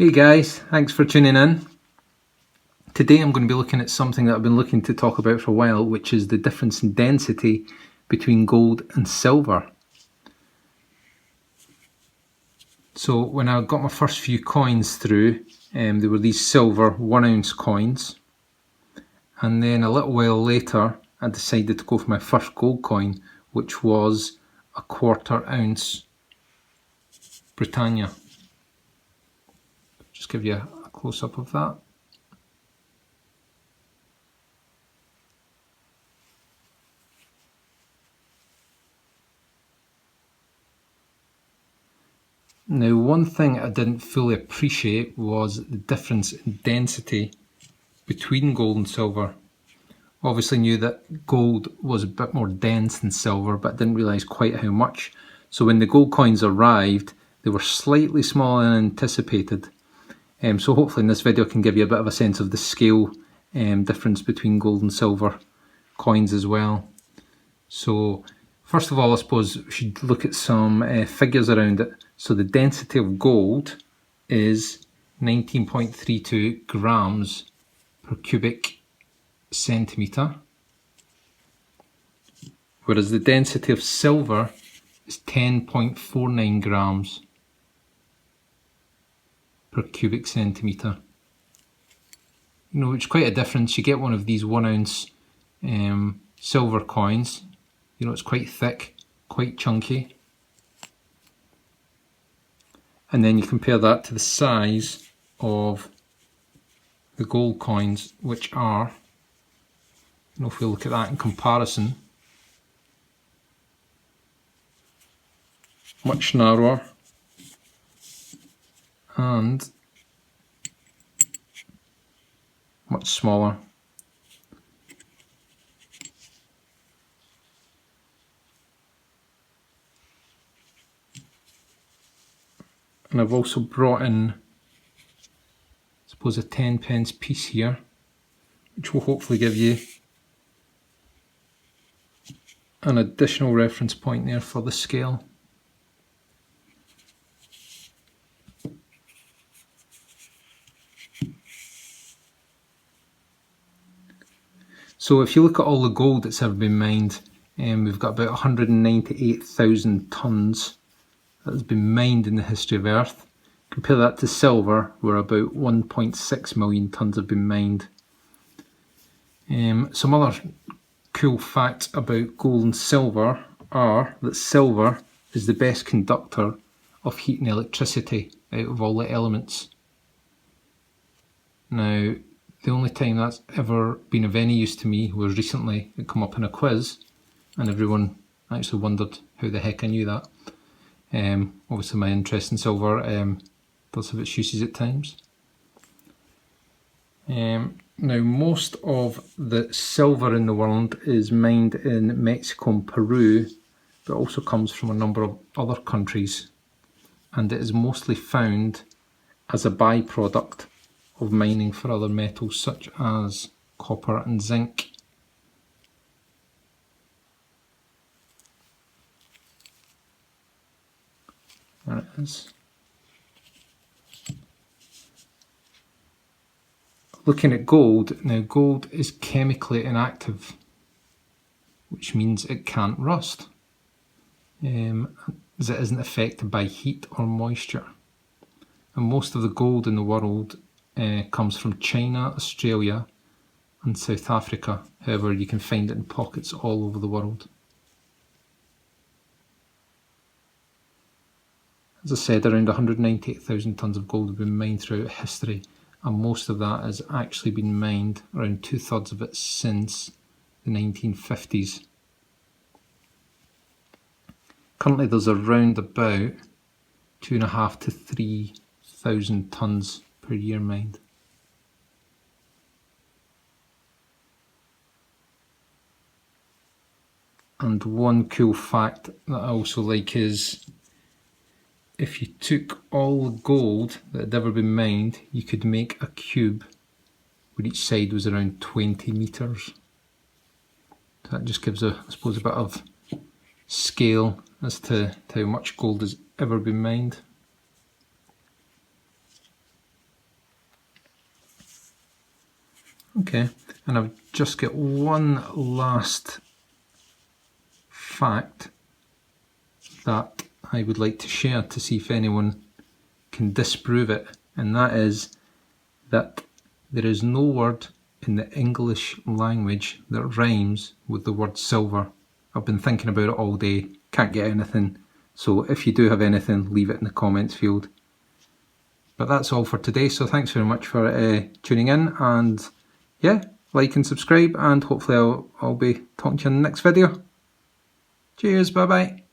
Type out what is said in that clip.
Hey guys, thanks for tuning in. Today I'm going to be looking at something that I've been looking to talk about for a while, which is the difference in density between gold and silver. So when I got my first few coins through, there were these silver 1 ounce coins, and then a little while later I decided to go for my first gold coin, which was a 1/4 ounce Britannia. Just give you a close-up of that. Now, one thing I didn't fully appreciate was the difference in density between gold and silver. Obviously knew that gold was a bit more dense than silver, but didn't realise quite how much. So when the gold coins arrived, they were slightly smaller than anticipated. So hopefully in this video I can give you a bit of a sense of the scale difference between gold and silver coins as well. So first of all, I suppose we should look at some figures around it. So the density of gold is 19.32 grams per cubic centimetre, whereas the density of silver is 10.49 grams per cubic centimetre. You know, it's quite a difference. You get one of these 1 ounce silver coins, you know, it's quite thick, quite chunky. And then you compare that to the size of the gold coins, which are, you know, if we look at that in comparison, much narrower and much smaller. And I've also brought in, I suppose, a 10p piece here, which will hopefully give you an additional reference point there for the scale. So if you look at all the gold that's ever been mined, we've got about 198,000 tonnes that has been mined in the history of Earth. Compare that to silver, where about 1.6 million tonnes have been mined. Some other cool facts about gold and silver are that silver is the best conductor of heat and electricity out of all the elements. Now, the only time that's ever been of any use to me was recently. It came up in a quiz and everyone actually wondered how the heck I knew that. Obviously my interest in silver does have its uses at times. Now, most of the silver in the world is mined in Mexico and Peru, but also comes from a number of other countries, and it is mostly found as a byproduct of mining for other metals such as copper and zinc. There it is. Looking at gold, now gold is chemically inactive, which means it can't rust, as it isn't affected by heat or moisture. And most of the gold in the world comes from China, Australia and South Africa. However, you can find it in pockets all over the world. As I said, around 198,000 tonnes of gold have been mined throughout history, and most of that has actually been mined, around 2/3 of it, since the 1950s. Currently there's around about 2,500 to 3,000 tonnes per year mined. And one cool fact that I also like is, if you took all the gold that had ever been mined, you could make a cube where each side was around 20 metres. So that just gives, I suppose, a bit of scale as to how much gold has ever been mined. Okay, and I've just got one last fact that I would like to share to see if anyone can disprove it, and that is that there is no word in the English language that rhymes with the word silver. I've been thinking about it all day, can't get anything, so if you do have anything, leave it in the comments field. But that's all for today, so thanks very much for tuning in, and yeah, like and subscribe, and hopefully I'll be talking to you in the next video. Cheers, bye bye.